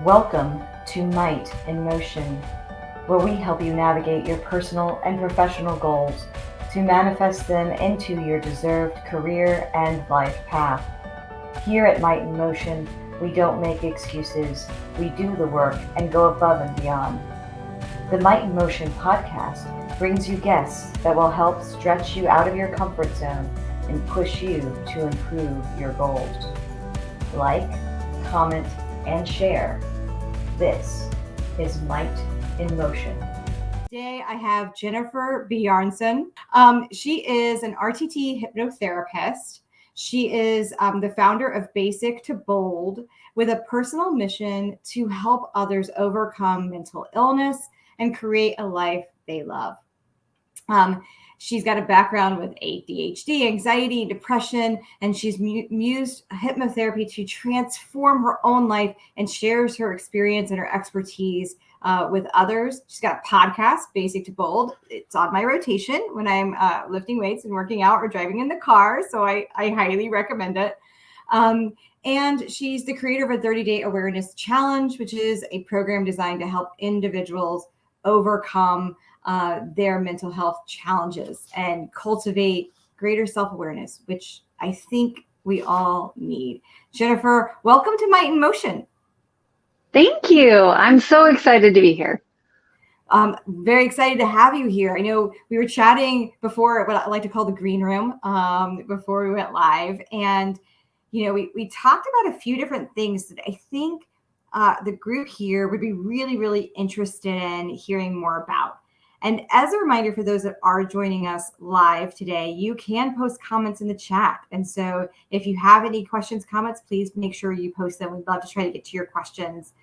Welcome to Might in Motion, where we help you navigate your personal and professional goals to manifest them into your deserved career and life path. Here at Might in Motion, we don't make excuses, we do the work and go above and beyond. The Might in Motion podcast brings you guests that will help stretch you out of your comfort zone and push you to improve your goals. Like, comment, and share. This is Might in Motion. Today I have Jennifer Bjarnson. She is an RTT hypnotherapist. She is the founder of Basictobold, with a personal mission to help others overcome mental illness and create a life they love. She's got a background with ADHD, anxiety, depression, and she's used hypnotherapy to transform her own life and shares her experience and her expertise with others. She's got a podcast, Basictobold. It's on my rotation when I'm lifting weights and working out or driving in the car, so I highly recommend it. And she's the creator of a 30-day awareness challenge, which is a program designed to help individuals overcome their mental health challenges and cultivate greater self-awareness, which I think we all need. Jennifer, welcome to Might in Motion. Thank you. I'm so excited to be here. Very excited to have you here. I know we were chatting before what I like to call the green room before we went live. And, you know, we talked about a few different things that I think the group here would be really, really interested in hearing more about. And as a reminder for those that are joining us live today, you can post comments in the chat. And so if you have any questions, comments, please make sure you post them. We'd love to try to get to your questions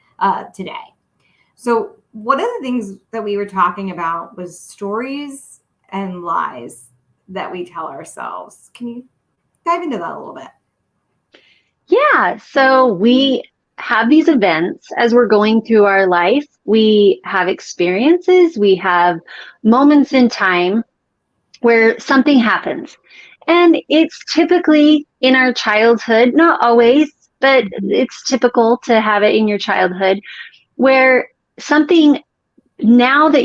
today. So one of the things that we were talking about was stories and lies that we tell ourselves. Can you dive into that a little bit? Yeah, so we have these events as we're going through our life. We have experiences, we have moments in time where something happens. And it's typically in our childhood, not always, but it's typical to have it in your childhood, where something, now that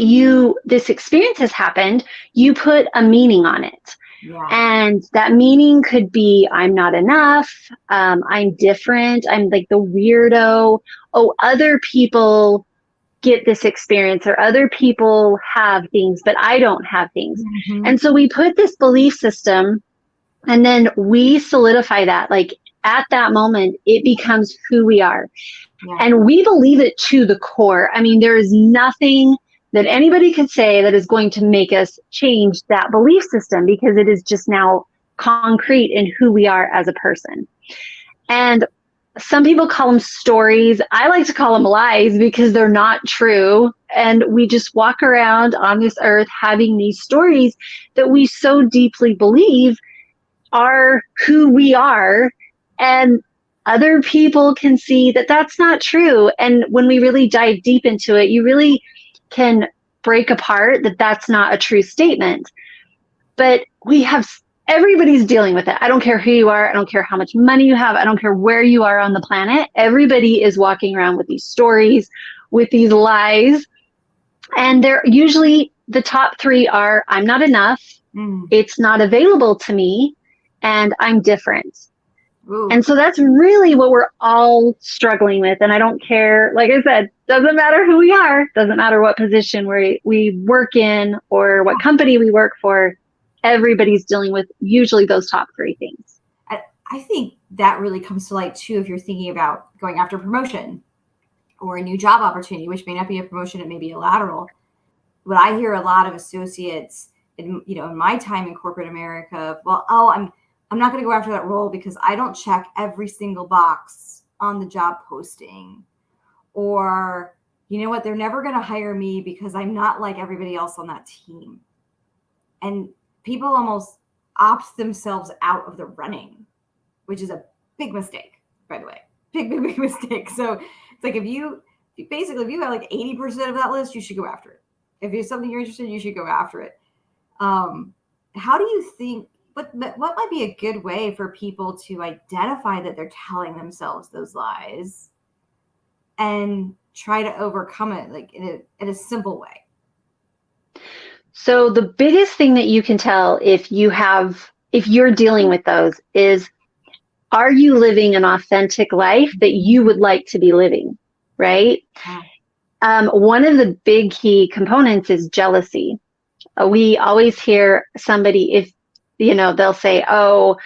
this experience has happened, you put a meaning on it. Yeah. And that meaning could be, I'm not enough, I'm different, I'm like the weirdo, oh, other people get this experience, or other people have things, but I don't have things. Mm-hmm. And so we put this belief system, and then we solidify that, like at that moment, it becomes who we are. Yeah. And we believe it to the core. I mean, there is nothing that anybody could say that is going to make us change that belief system, because it is just now concrete in who we are as a person. And some people call them stories. I like to call them lies, because they're not true. And we just walk around on this earth having these stories that we so deeply believe are who we are. And other people can see that that's not true. And when we really dive deep into it, you really can break apart that that's not a true statement. But everybody's dealing with it. I don't care who you are. I don't care how much money you have. I don't care where you are on the planet. Everybody is walking around with these stories, with these lies. And they're usually, the top three are, I'm not enough, it's not available to me, and I'm different. Ooh. And so that's really what we're all struggling with. And I don't care, like I said, doesn't matter who we are, doesn't matter what position we work in or what company we work for, everybody's dealing with usually those top three things. I think that really comes to light too if you're thinking about going after promotion or a new job opportunity, which may not be a promotion, it may be a lateral. But I hear a lot of associates in my time in corporate America, I'm not going to go after that role because I don't check every single box on the job posting. Or, you know what, they're never going to hire me because I'm not like everybody else on that team. And people almost opt themselves out of the running, which is a big mistake, by the way. Big mistake. So it's like if you got like 80% of that list, you should go after it. If it's something you're interested in, you should go after it. How do you think, what might be a good way for people to identify that they're telling themselves those lies and try to overcome it like in a simple way? So the biggest thing that you can tell if you're dealing with those is, are you living an authentic life that you would like to be living, right? One of the big key components is jealousy. We always hear somebody, if, they'll say, oh,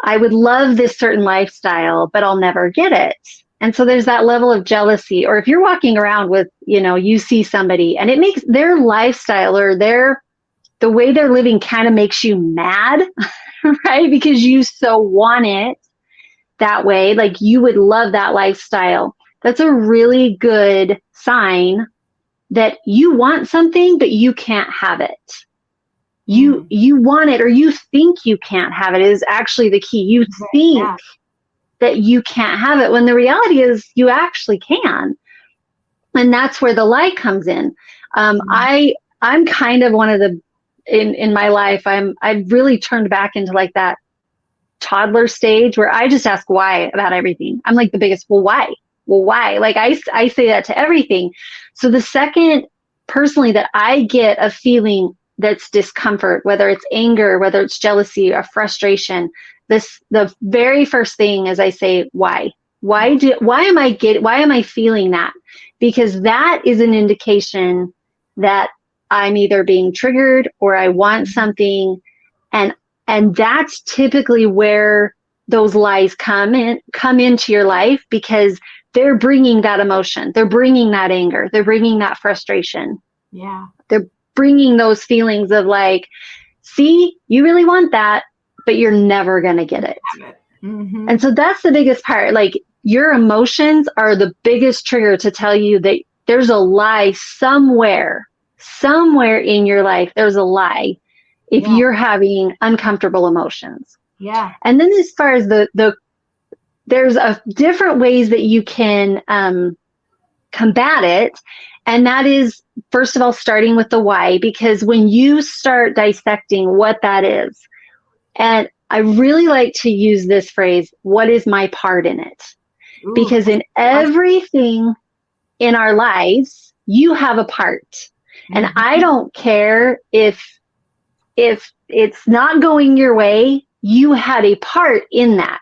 I would love this certain lifestyle, but I'll never get it. And so there's that level of jealousy. Or if you're walking around with, you see somebody and it makes their lifestyle or the way they're living kind of makes you mad, right? Because you so want it that way. Like you would love that lifestyle. That's a really good sign that you want something, but you can't have it. You want it, or you think you can't have it is actually the key. You think that you can't have it when the reality is you actually can. And that's where the lie comes in. I'm kind of one of the, in my life, I've really turned back into like that toddler stage where I just ask why about everything. I'm like the biggest, well, why? Well, why? Like I say that to everything. So the second personally that I get a feeling that's discomfort, whether it's anger, whether it's jealousy or frustration, the very first thing is I say, why? Why am I feeling that? Because that is an indication that I'm either being triggered or I want something. And that's typically where those lies come into your life, because they're bringing that emotion. They're bringing that anger. They're bringing that frustration. Yeah. They're bringing those feelings of like, see, you really want that, but you're never going to get it. Mm-hmm. And so that's the biggest part. Like your emotions are the biggest trigger to tell you that there's a lie somewhere in your life. There's a lie if you're having uncomfortable emotions. Yeah. And then as far as there's different ways that you can combat it. And that is, first of all, starting with the why, because when you start dissecting what that is, and I really like to use this phrase, what is my part in it? Ooh, because in everything in our lives, you have a part. Mm-hmm. And I don't care if it's not going your way, you had a part in that.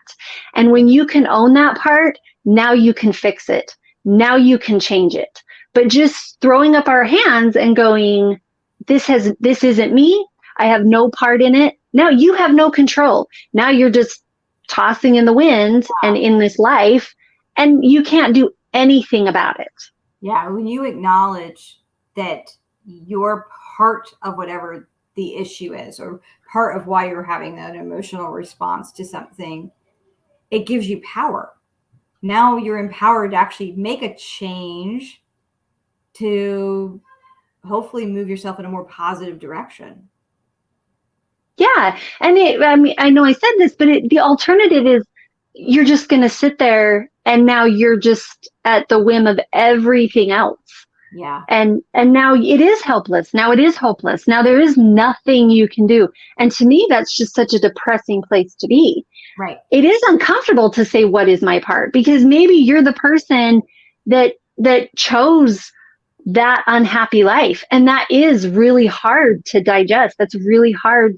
And when you can own that part, now you can fix it. Now you can change it. But just throwing up our hands and going, this isn't me. I have no part in it. Now you have no control. Now you're just tossing in the wind and in this life, and you can't do anything about it. Yeah. When you acknowledge that you're part of whatever the issue is, or part of why you're having that emotional response to something, it gives you power. Now you're empowered to actually make a change to hopefully move yourself in a more positive direction. Yeah. And I know I said this, but the alternative is you're just going to sit there and now you're just at the whim of everything else. Yeah. And now it is helpless. Now it is hopeless. Now there is nothing you can do. And to me, that's just such a depressing place to be. Right. It is uncomfortable to say, what is my part? Because maybe you're the person that chose that unhappy life. And that is really hard to digest. That's really hard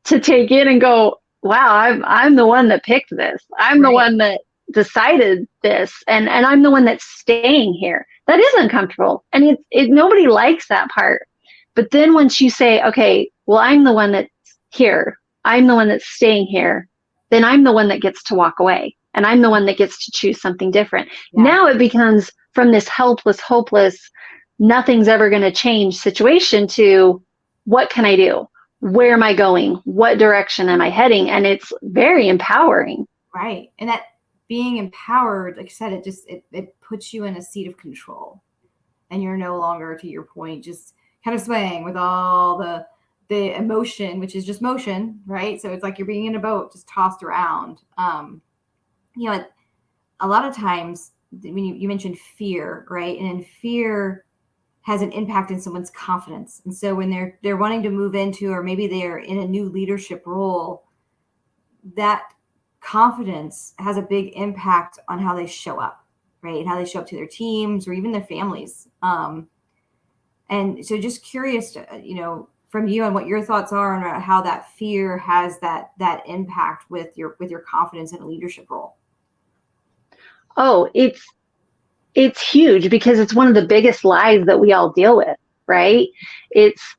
to take in and go, wow, I'm the one that picked this. I'm the one that decided this. And I'm the one that's staying here. That is uncomfortable. And nobody likes that part. But then once you say, okay, well, I'm the one that's here. I'm the one that's staying here. Then I'm the one that gets to walk away. And I'm the one that gets to choose something different. Yeah. Now it becomes from this helpless, hopeless, nothing's ever going to change situation to what can I do? Where am I going? What direction am I heading? And it's very empowering. Right. And that being empowered, like I said, it puts you in a seat of control, and you're no longer, to your point, just kind of swaying with all the emotion, which is just motion, right? So it's like you're being in a boat, just tossed around. A lot of times when you mentioned fear, right? And fear has an impact in someone's confidence. And so when they're wanting to move into, or maybe they're in a new leadership role, that confidence has a big impact on how they show up. right? How they show up to their teams or even their families. And so just curious, from you and what your thoughts are on how that fear has that impact with your confidence in a leadership role. Oh, it's huge because it's one of the biggest lies that we all deal with, right? It's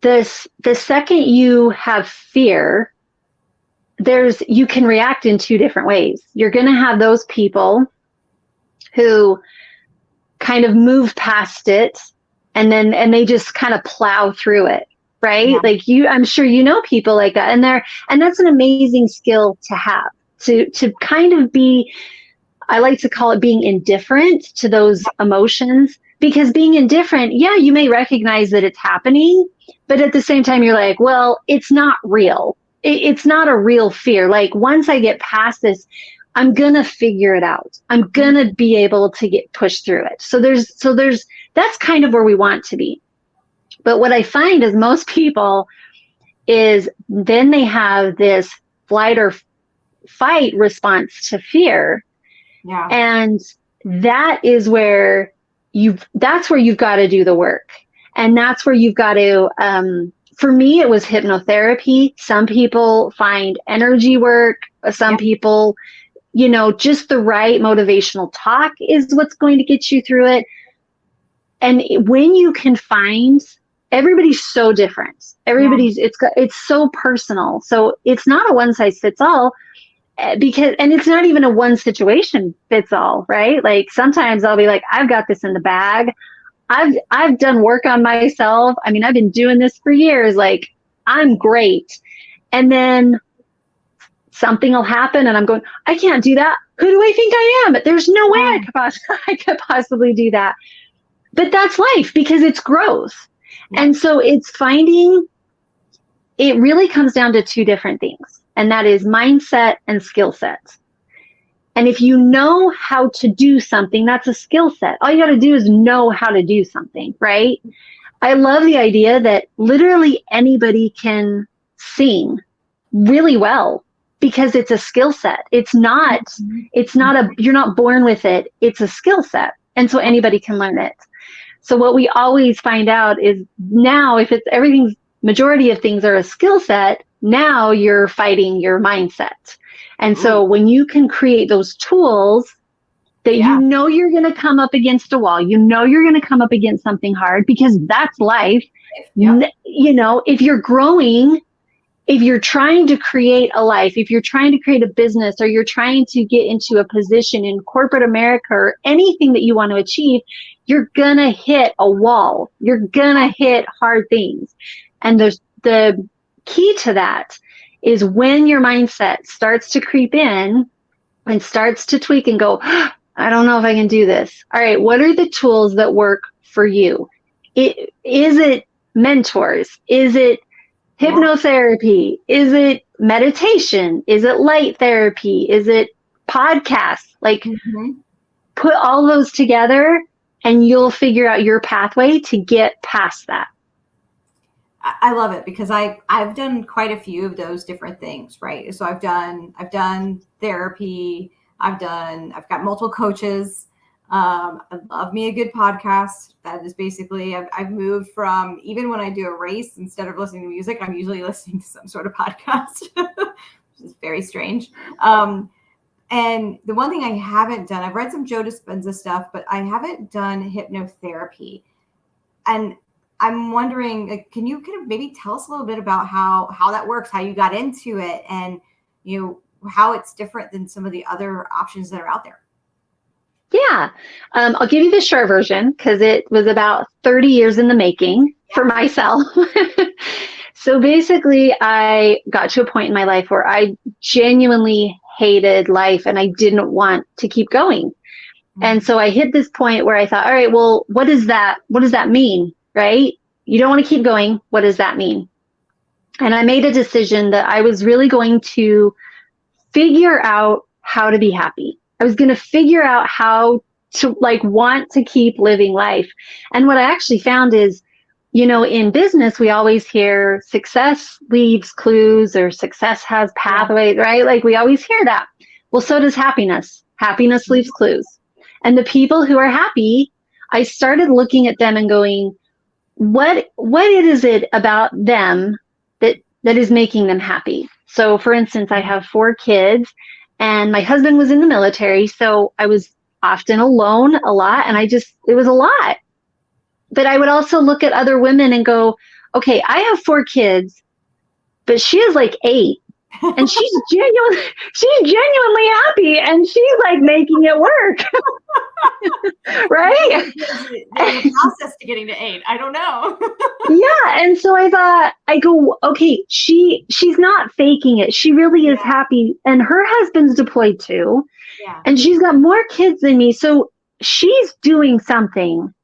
the second you have fear, you can react in two different ways. You're going to have those people who kind of move past it and they just kind of plow through it, right? Yeah. Like I'm sure you know people like that, and that's an amazing skill to have, to kind of be, I like to call it being indifferent to those emotions, because being indifferent, yeah, you may recognize that it's happening, but at the same time, you're like, well, it's not real. It's not a real fear. Like once I get past this, I'm going to figure it out. I'm going to be able to get pushed through it. So that's kind of where we want to be. But what I find is most people is then they have this flight or fight response to fear. Yeah. And that is where that's where you've got to do the work. And that's where you've got to, for me, it was hypnotherapy. Some people find energy work. Some people, just the right motivational talk is what's going to get you through it. And when you can find, everybody's so different. It's so personal. So it's not a one size fits all. And it's not even a one situation fits all, right? Like sometimes I'll be like, I've got this in the bag. I've done work on myself. I mean, I've been doing this for years. Like I'm great. And then something will happen and I'm going, I can't do that. Who do I think I am? There's no way I could possibly do that. But that's life because it's growth. Yeah. And so it's it really comes down to two different things. And that is mindset and skill set. And if you know how to do something, that's a skill set. All you got to do is know how to do something, right? I love the idea that literally anybody can sing really well because it's a skill set. It's not you're not born with it. It's a skill set. And so anybody can learn it. So what we always find out is now if majority of things are a skill set, now you're fighting your mindset. And so when you can create those tools that you're going to come up against a wall, you're going to come up against something hard because that's life. Yep. If you're growing, if you're trying to create a life, if you're trying to create a business or you're trying to get into a position in corporate America or anything that you want to achieve, you're going to hit a wall. You're going to hit hard things. And the key to that is when your mindset starts to creep in and starts to tweak and go, I don't know if I can do this. All right, what are the tools that work for you? Is it mentors? Is it hypnotherapy? Is it meditation? Is it light therapy? Is it podcasts? Like put all those together and you'll figure out your pathway to get past that. I love it because I've done quite a few of those different things, right? So I've done therapy. I've got multiple coaches. I love me a good podcast. That is basically, I've moved from, even when I do a race, instead of listening to music, I'm usually listening to some sort of podcast, which is very strange. And the one thing I haven't done, I've read some Joe Dispenza stuff, but I haven't done hypnotherapy. And I'm wondering, like, can you kind of maybe tell us a little bit about how that works, how you got into it, and how it's different than some of the other options that are out there? Yeah. I'll give you the short version because it was about 30 years in the making for myself. So basically, I got to a point in my life where I genuinely hated life and I didn't want to keep going. And so I hit this point where I thought, all right, well, what does that mean? Right? You don't want to keep going. What does that mean? And I made a decision that I was really going to figure out how to be happy. I was going to figure out how to want to keep living life. And what I actually found is, in business, we always hear success leaves clues or success has pathways, right? Like we always hear that. Well, so does happiness. Happiness leaves clues. And the people who are happy, I started looking at them and going, what is it about them that is making them happy? So for instance, I have 4 kids and my husband was in the military. So I was often alone a lot, and it was a lot. But I would also look at other women and go, okay, I have 4 kids, but she has like 8. And she's genuinely happy, and she's like making it work. Right? There's a process to getting to 8. I don't know. Yeah. And so I go, okay, she's not faking it. She really is happy. And her husband's deployed too. Yeah. And she's got more kids than me. So she's doing something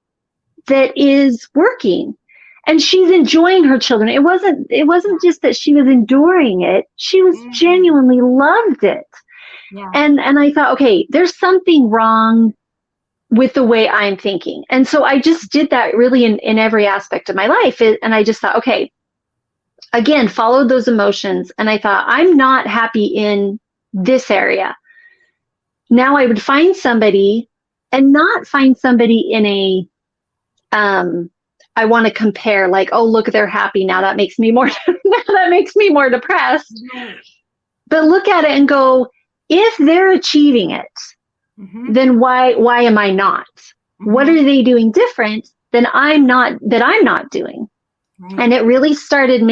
that is working. And she's enjoying her children. It wasn't just that she was enduring it. She was genuinely loved it. Yeah. And I thought, okay, there's something wrong with the way I'm thinking. And so I just did that really in every aspect of my life. And I just thought, okay, again, followed those emotions. And I thought, I'm not happy in this area. Now I would find somebody, and not find somebody in a, I want to compare, like, oh, look, they're happy now. That makes me more depressed. Right. But look at it and go, if they're achieving it, then why am I not? What are they doing different that I'm not doing? Right. And it really started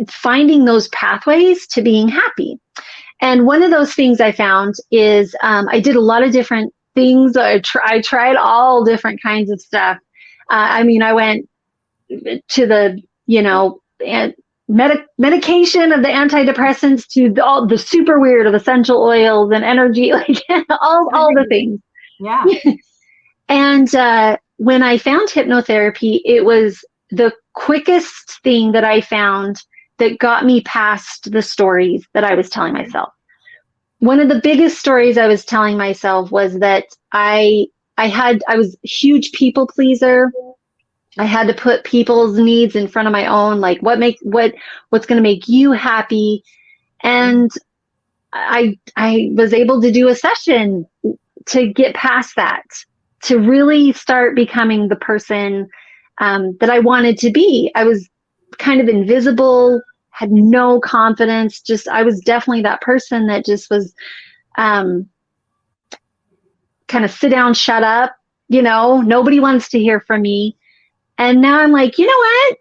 finding those pathways to being happy. And one of those things I found is I did a lot of different things. I tried all different kinds of stuff. I went to the, medication of the antidepressants to all the super weird of essential oils and energy, like all the things. Yeah. And when I found hypnotherapy, it was the quickest thing that I found that got me past the stories that I was telling myself. One of the biggest stories I was telling myself was that I was a huge people pleaser. I had to put people's needs in front of my own, like what's going to make you happy. And I was able to do a session to get past that, to really start becoming the person that I wanted to be. I was kind of invisible, had no confidence. I was definitely that person that just was kind of sit down, shut up. Nobody wants to hear from me. And now I'm like, you know what?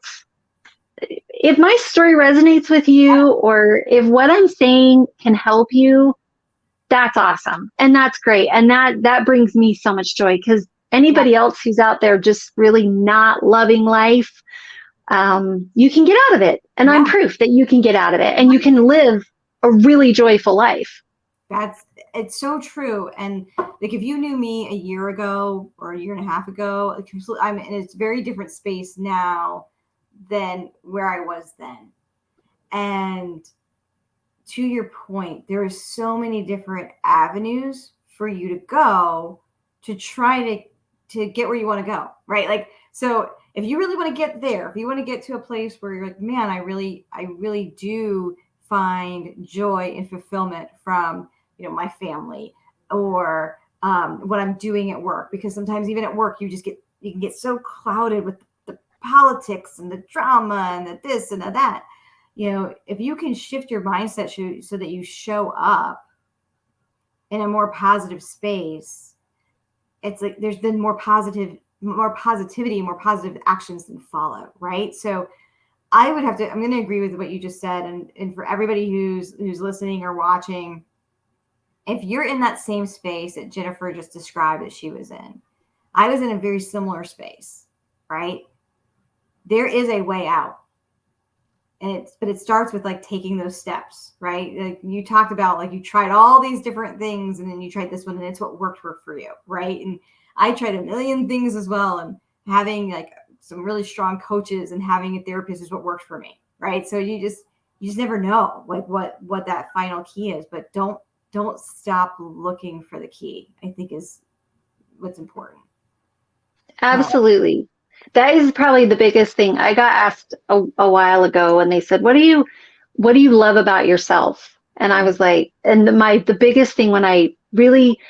If my story resonates with you, or if what I'm saying can help you, that's awesome. And that's great. And that brings me so much joy, because anybody else who's out there just really not loving life, you can get out of it. And I'm proof that you can get out of it, and you can live a really joyful life. It's so true. And like, if you knew me a year ago or a year and a half ago, I'm in a very different space now than where I was then. And to your point, there are so many different avenues for you to go to try to get where you want to go, right? Like, so if you really want to get there, if you want to get to a place where you're like, man, I really do find joy and fulfillment from, my family, or what I'm doing at work, because sometimes even at work, you can get so clouded with the politics and the drama and the this and the that. If you can shift your mindset so that you show up in a more positive space, it's like there's been more positivity, more positive actions than follow, right? So I'm going to agree with what you just said. And for everybody who's listening or watching, if you're in that same space that Jennifer just described that she was in, I was in a very similar space, right? There is a way out. But it starts with like taking those steps, right? Like you talked about, like you tried all these different things and then you tried this one and it's what worked for you, right? And I tried a million things as well, and having like some really strong coaches and having a therapist is what worked for me, right? So you just never know like what that final key is, but don't stop looking for the key, I think, is what's important. Absolutely. That is probably the biggest thing. I got asked a while ago, and they said, what do you love about yourself? And I was like, and the biggest thing when I really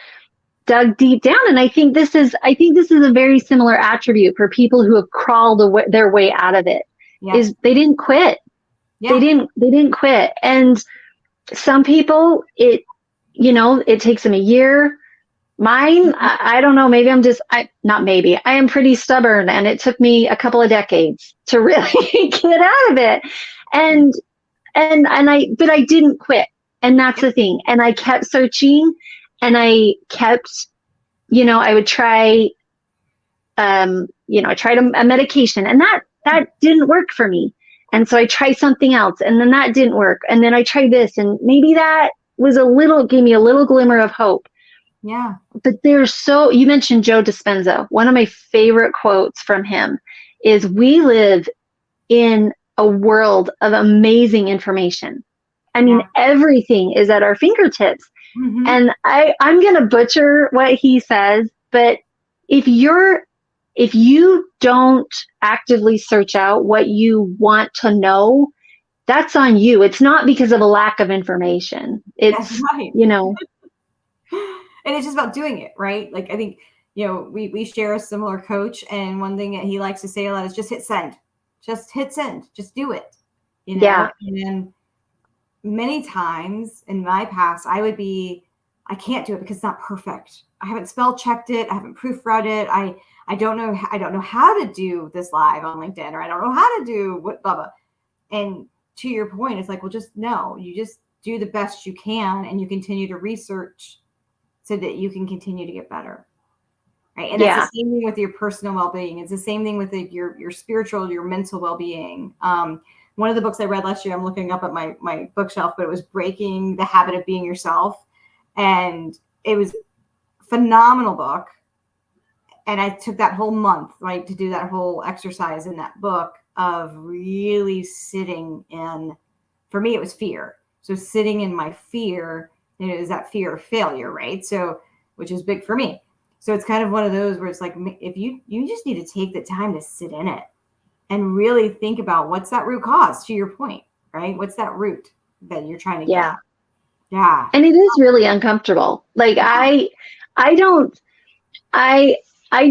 dug deep down. And I think this is a very similar attribute for people who have crawled their way out of it. Yeah. Is they didn't quit. Yeah. They didn't quit. And some people, it takes them a year. Mine, I don't know, maybe I am pretty stubborn, and it took me a couple of decades to really get out of it. But I didn't quit. And that's the thing. And I kept searching, and I kept, I would try, I tried a medication, and that didn't work for me. And so I tried something else, and then that didn't work. And then I tried this, and maybe that gave me a little glimmer of hope. Yeah. But you mentioned Joe Dispenza. One of my favorite quotes from him is, "We live in a world of amazing information. I mean, everything is at our fingertips." Mm-hmm. And I'm going to butcher what he says, but if you don't actively search out what you want to know, that's on you. It's not because of a lack of information. It's, that's right. And it's just about doing it, right? Like, I think, we share a similar coach, and one thing that he likes to say a lot is just hit send. Just hit send. Just do it. Yeah. And many times in my past, I can't do it because it's not perfect. I haven't spell checked it. I haven't proofread it. I don't know how to do this live on LinkedIn, or I don't know how to do what, blah, blah. And to your point, it's like, well, you just do the best you can, and you continue to research so that you can continue to get better. Right. And it's the same thing with your personal well-being. It's the same thing with your spiritual, your mental well-being. One of the books I read last year, I'm looking up at my bookshelf, but it was Breaking the Habit of Being Yourself. And it was a phenomenal book. And I took that whole month, right, to do that whole exercise in that book of really sitting in, for me, it was fear. So sitting in my fear, is that fear of failure, right? So, which is big for me. So it's kind of one of those where it's like, if you just need to take the time to sit in it and really think about what's that root cause, to your point, right? What's that root that you're trying to get at? Yeah. And it is really uncomfortable. Like I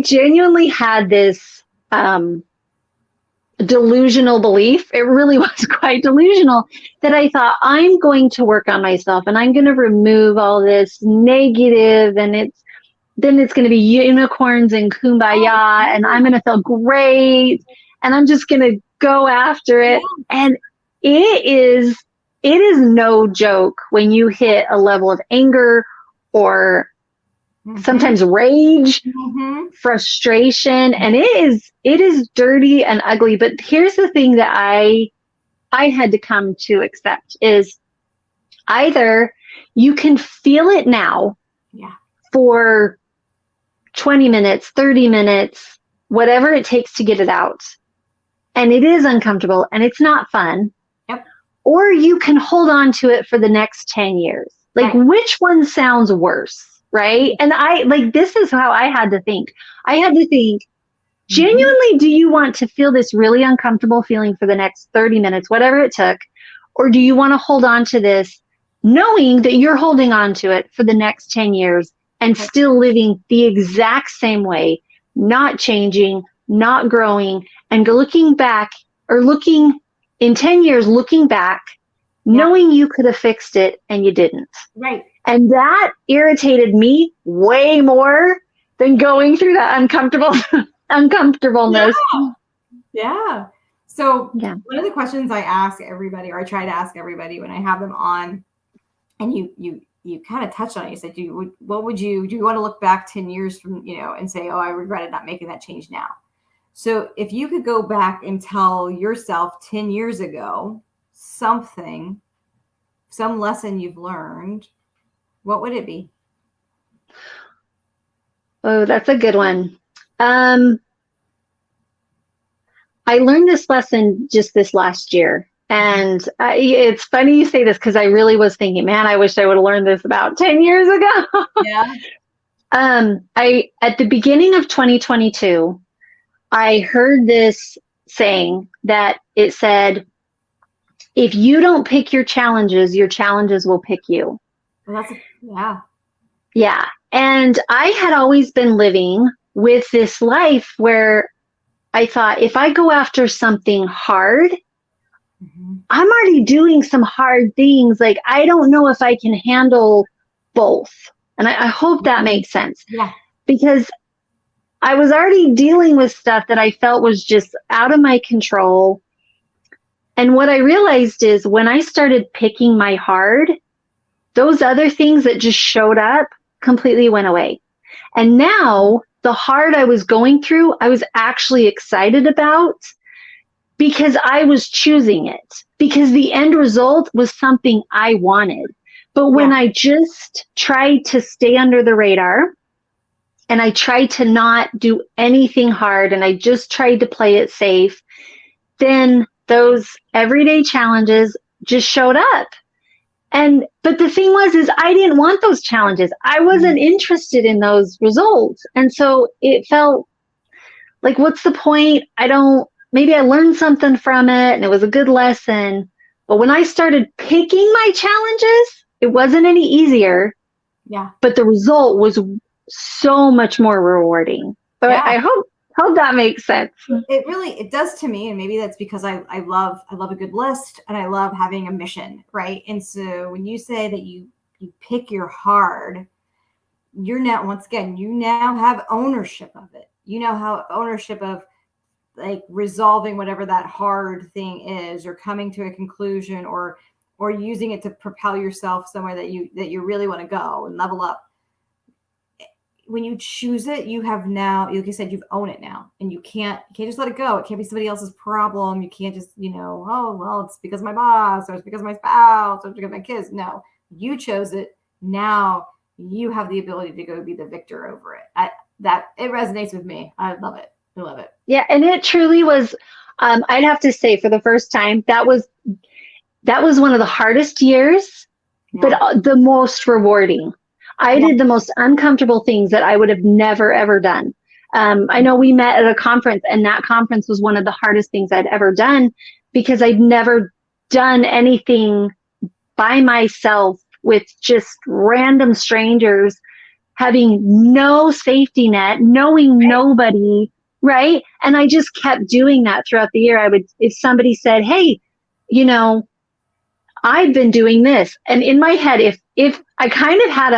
genuinely had this delusional belief. It really was quite delusional, that I thought, I'm going to work on myself, and I'm going to remove all this negative, and then it's going to be unicorns and kumbaya, and I'm going to feel great, and I'm just going to go after it. And it is no joke when you hit a level of anger or sometimes rage, frustration, and it is dirty and ugly. But here's the thing that I had to come to accept is, either you can feel it now for 20 minutes, 30 minutes, whatever it takes to get it out, and it is uncomfortable and it's not fun, or you can hold on to it for the next 10 years. Like, which one sounds worse? Right. And this is how I had to think. I had to think, genuinely, do you want to feel this really uncomfortable feeling for the next 30 minutes, whatever it took? Or do you want to hold on to this, knowing that you're holding on to it for the next 10 years and still living the exact same way, not changing, not growing, and looking back, or looking in 10 years, looking back, knowing you could have fixed it and you didn't. Right. And that irritated me way more than going through that uncomfortableness. Yeah. So one of the questions I ask everybody, or I try to ask everybody when I have them on, and you kind of touched on it. You said, do you want to look back 10 years from, and say, oh, I regretted not making that change now. So if you could go back and tell yourself 10 years ago some lesson you've learned, what would it be? Oh, that's a good one. I learned this lesson just this last year. And it's funny you say this, because I really was thinking, man, I wish I would have learned this about 10 years ago. At the beginning of 2022, I heard this saying that it said, if you don't pick your challenges will pick you. Yeah. Yeah. And I had always been living with this life where I thought, if I go after something hard, I'm already doing some hard things. Like, I don't know if I can handle both. And I hope that makes sense. Yeah. Because I was already dealing with stuff that I felt was just out of my control. And what I realized is when I started picking my hard, those other things that just showed up completely went away. And now the hard I was going through, I was actually excited about because I was choosing it, because the end result was something I wanted. But when I just tried to stay under the radar and I tried to not do anything hard and I just tried to play it safe, then those everyday challenges just showed up. But the thing is I didn't want those challenges. I wasn't interested in those results. And so it felt like, what's the point? Maybe I learned something from it and it was a good lesson. But when I started picking my challenges, it wasn't any easier. Yeah. But the result was so much more rewarding. So I hope that makes sense. It does to me. And maybe that's because I love a good list and I love having a mission. Right. And so when you say that you pick your hard, you're now, once again, you now have ownership of it. You now have ownership of like resolving whatever that hard thing is, or coming to a conclusion, or using it to propel yourself somewhere that you really want to go and level up. When you choose it, you have now, like you said, you've owned it now, and you can't just let it go. It can't be somebody else's problem. You can't just, oh, well, it's because of my boss, or it's because of my spouse, or it's because of my kids. No, you chose it. Now you have the ability to go be the victor over it. That it resonates with me. I love it. I love it. Yeah. And it truly was, I'd have to say, for the first time, that was one of the hardest years, but the most rewarding. I did the most uncomfortable things that I would have never, ever done. I know we met at a conference, and that conference was one of the hardest things I'd ever done because I'd never done anything by myself with just random strangers, having no safety net, knowing nobody, right? And I just kept doing that throughout the year. If somebody said, hey, I've been doing this. And in my head, if I kind of had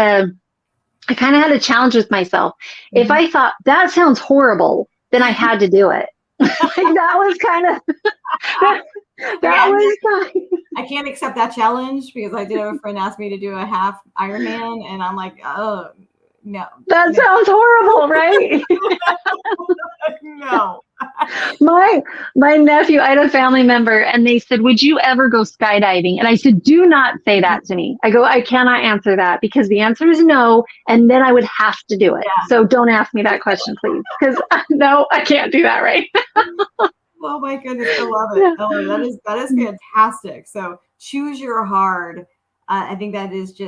a challenge with myself. Mm-hmm. If I thought that sounds horrible, then I had to do it. That was kind of, I can't accept that challenge because I did have a friend ask me to do a half Ironman, and I'm like, oh, no. That sounds horrible, right? No. My nephew, I had a family member, and they said, would you ever go skydiving? And I said, do not say that to me. I cannot answer that because the answer is no, and then I would have to do it. Yeah. So don't ask me that question, please, because no, I can't do that, right? Oh my goodness, I love it. Oh, that is fantastic. So choose your hard. I think that is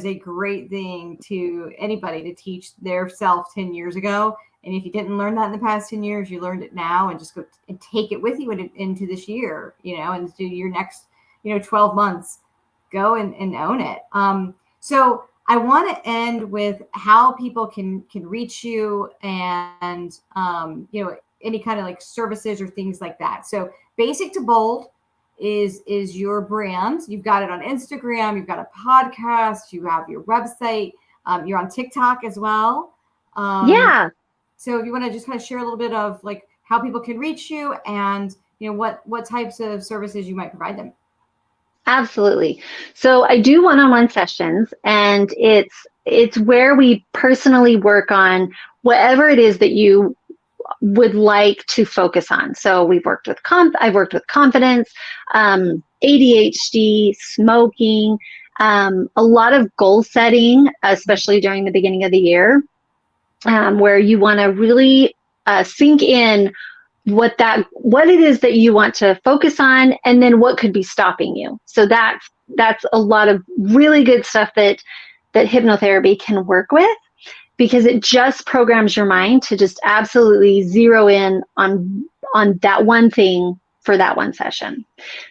a great thing to anybody to teach their self 10 years ago. And if you didn't learn that in the past 10 years, you learned it now, and just go and take it with you into this year, and do your next, 12 months, go and own it. So I want to end with how people can reach you and, any kind of like services or things like that. So Basic to Bold is your brand. You've got it on Instagram. You've got a podcast. You have your website. You're on TikTok as well. Yeah. So if you want to just kind of share a little bit of like how people can reach you and, what types of services you might provide them. Absolutely. So I do one-on-one sessions, and it's where we personally work on whatever it is that you would like to focus on. So I've worked with confidence, ADHD, smoking, a lot of goal setting, especially during the beginning of the year, where you want to really sink in what it is that you want to focus on, and then what could be stopping you. So that's a lot of really good stuff that hypnotherapy can work with, because it just programs your mind to just absolutely zero in on that one thing for that one session.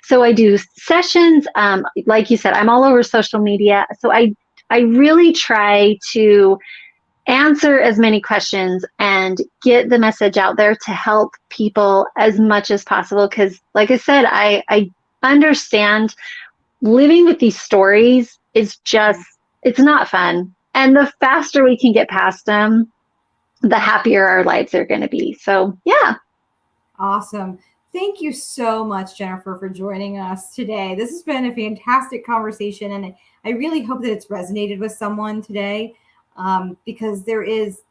So I do sessions. Like you said, I'm all over social media. So I I really try to answer as many questions and get the message out there to help people as much as possible. Because like I said, I understand living with these stories is just, it's not fun. And the faster we can get past them, the happier our lives are going to be. So yeah. Awesome. Thank you so much, Jennifer, for joining us today. This has been a fantastic conversation, and I really hope that it's resonated with someone today, because there is,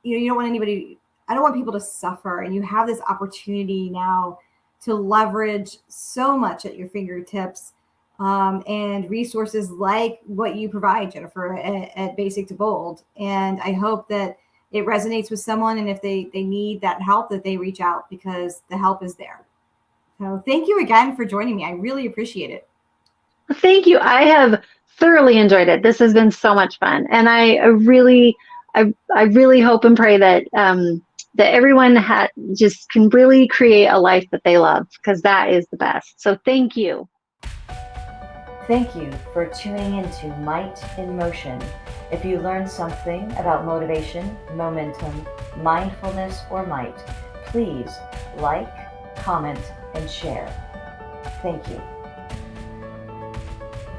you don't want anybody, I don't want people to suffer, and you have this opportunity now to leverage so much at your fingertips, and resources like what you provide, Jennifer, at Basic to Bold. And I hope that it resonates with someone, and if they need that help, that they reach out, because the help is there. So thank you again for joining me. I really appreciate it. Thank you. I have thoroughly enjoyed it. This has been so much fun. And I really hope and pray that that everyone just can really create a life that they love, because that is the best. So thank you. Thank you for tuning into Might in Motion. If you learned something about motivation, momentum, mindfulness, or might, please like, comment, and share. Thank you.